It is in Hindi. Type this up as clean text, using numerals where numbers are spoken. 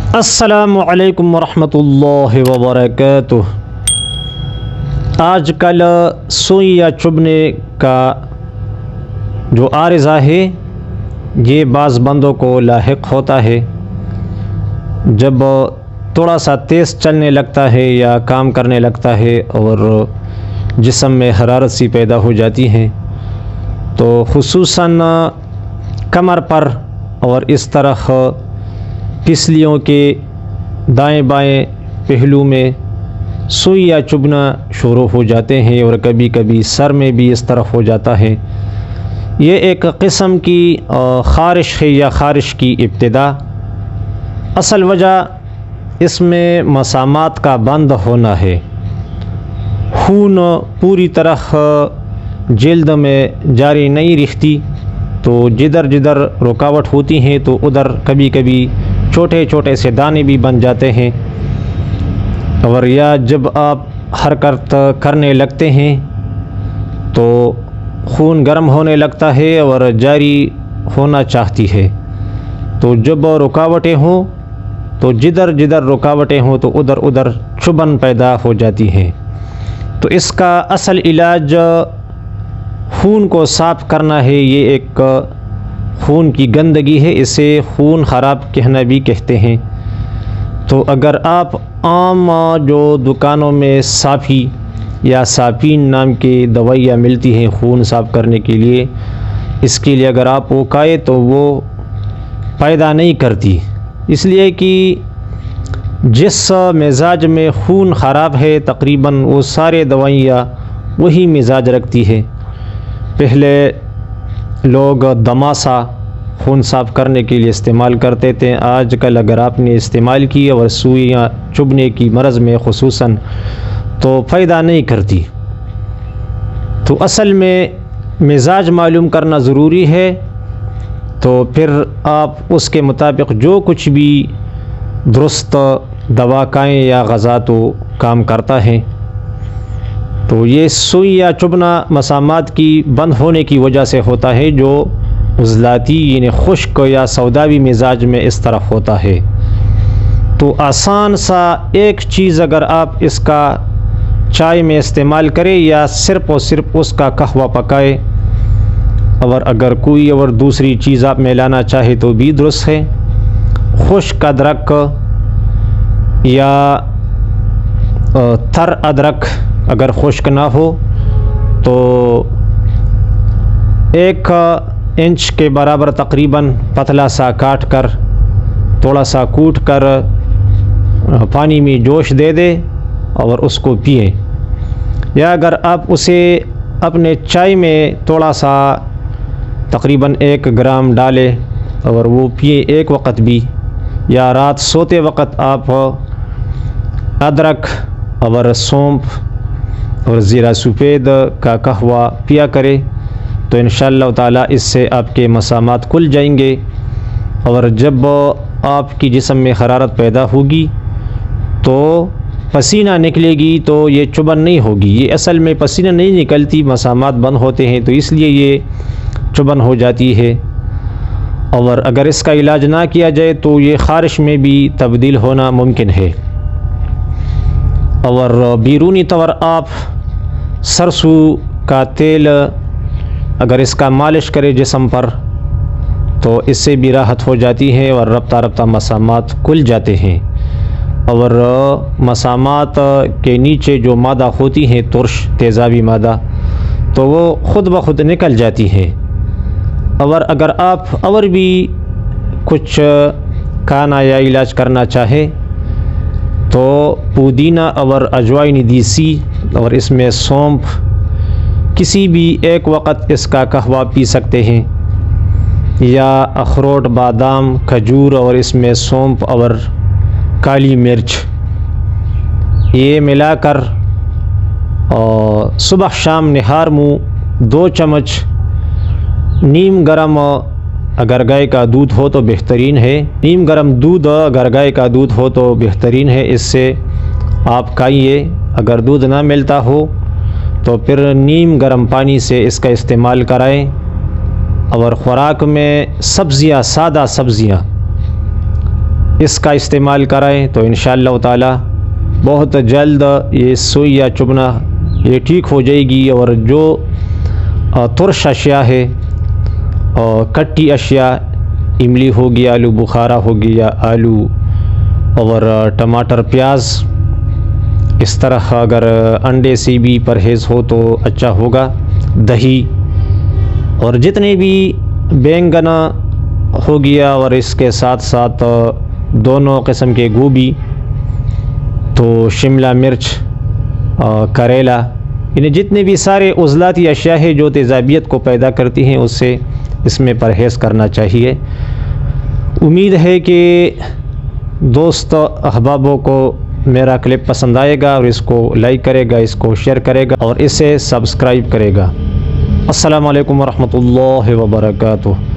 अस्सलामु अलैकुम वरहमतुल्लाहि वबरकातुह। आजकल सुई या चुभने का जो आरिज़ा है ये बाज़ बंदों को लाहिक होता है। जब थोड़ा सा तेज़ चलने लगता है या काम करने लगता है और जिस्म में हरारत सी पैदा हो जाती है तो खुसूसन कमर पर और इस तरह पिसलियों के दाएं बाएं पहलू में सुई या चुभना शुरू हो जाते हैं और कभी कभी सर में भी इस तरह हो जाता है। ये एक किस्म की ख़ारिश है या ख़ारिश की इब्तिदा। असल वजह इसमें मसामात का बंद होना है। खून पूरी तरह जल्द में जारी नहीं रहती तो जिधर जिधर रुकावट होती हैं तो उधर कभी कभी छोटे छोटे से दाने भी बन जाते हैं। और या जब आप हरकत करने लगते हैं तो खून गर्म होने लगता है और जारी होना चाहती है। तो जब रुकावटें हों तो जिधर जिधर रुकावटें हों तो उधर उधर चुभन पैदा हो जाती हैं। तो इसका असल इलाज खून को साफ़ करना है। ये एक खून की गंदगी है, इसे खून ख़राब कहना भी कहते हैं। तो अगर आप आम जो दुकानों में साफ़ी या साफ़ीन नाम की दवाइयाँ मिलती हैं खून साफ़ करने के लिए, इसके लिए अगर आप वो खाए तो वो पैदा नहीं करती, इसलिए कि जिस मिजाज में खून ख़राब है तकरीबन वो सारे दवाइयाँ वही मिजाज रखती है। पहले लोग दमासा खून साफ़ करने के लिए इस्तेमाल करते थे। आजकल अगर आपने इस्तेमाल की और सुइयाँ चुभने की मरज़ में खुसूसन तो फ़ायदा नहीं करती। तो असल में मिजाज मालूम करना ज़रूरी है। तो फिर आप उसके मुताबिक जो कुछ भी दुरुस्त दवा खाएँ या ग़ज़ा तो काम करता है। तो ये सुई या चुभना मसामात की बंद होने की वजह से होता है, जो उज़लाती यानी खुश्क या सौदावी मिजाज में इस तरफ होता है। तो आसान सा एक चीज़ अगर आप इसका चाय में इस्तेमाल करें या सिर्फ़ और सिर्फ उसका कहवा पकाए, और अगर कोई और दूसरी चीज़ आप मिलाना चाहे तो भी दुरुस्त है। खुश्क अदरक या तर अदरक अगर खुश्क ना हो तो 1 इंच के बराबर तकरीबन पतला सा काट कर थोड़ा सा कूट कर पानी में जोश दे दे और उसको पिए। या अगर आप उसे अपने चाय में थोड़ा सा तकरीबन 1 ग्राम डालें और वो पिए एक वक़्त भी, या रात सोते वक़्त आप अदरक और सौंफ और ज़ीरा सफ़ेद का कहवा पिया करें तो इंशाअल्लाह ताला इससे आपके मसामात खुल जाएंगे। और जब आपकी जिस्म में हरारत पैदा होगी तो पसीना निकलेगी तो ये चुभन नहीं होगी। ये असल में पसीना नहीं निकलती, मसामात बंद होते हैं तो इसलिए ये चुभन हो जाती है। और अगर इसका इलाज ना किया जाए तो ये ख़ारिश में भी तब्दील होना मुमकिन है। और बैरूनी तौर आप सरसों का तेल अगर इसका मालिश करे जिस्म पर तो इससे भी राहत हो जाती है और रफ्ता रफ्ता मसामात खुल जाते हैं। और मसामात के नीचे जो मादा होती हैं तुर्श तेज़ाबी मादा, तो वो ख़ुद ब खुद निकल जाती हैं। और अगर आप और भी कुछ खाना या इलाज करना चाहे तो पुदीना और अजवाइन देसी और इसमें सौंफ, किसी भी एक वक़्त इसका कहवा पी सकते हैं। या अखरोट, बादाम, खजूर और इसमें सौंफ और काली मिर्च ये मिलाकर और सुबह शाम निहार मुँह 2 चम्मच नीम गरम अगर गाय का दूध हो तो बेहतरीन है। नीम गरम दूध अगर गाय का दूध हो तो बेहतरीन है, इससे आप खाइए। अगर दूध ना मिलता हो तो फिर नीम गरम पानी से इसका इस्तेमाल कराएं। और ख़ुराक में सब्ज़ियाँ, सादा सब्ज़ियाँ इसका इस्तेमाल करें तो इंशाअल्लाह ताला बहुत जल्द ये सुई या चुभना ये ठीक हो जाएगी। और जो तुर्श अशिया है और खट्टी अशिया, इमली हो गया, आलू बुखारा हो गया, आलू और टमाटर प्याज, इस तरह अगर अंडे से भी परहेज़ हो तो अच्छा होगा। दही और जितने भी बैंगन हो गया और इसके साथ साथ दोनों किस्म के गोभी, तो शिमला मिर्च, करेला, यानी जितने भी सारे उज़लाती अशिया है जो तेज़ाबियत को पैदा करती हैं उससे इसमें परहेज़ करना चाहिए। उम्मीद है कि दोस्त अहबाबों को मेरा क्लिप पसंद आएगा और इसको लाइक करेगा, इसको शेयर करेगा और इसे सब्सक्राइब करेगा। अस्सलामु अलैकुम वरहमतुल्लाहि वबरकातुहू।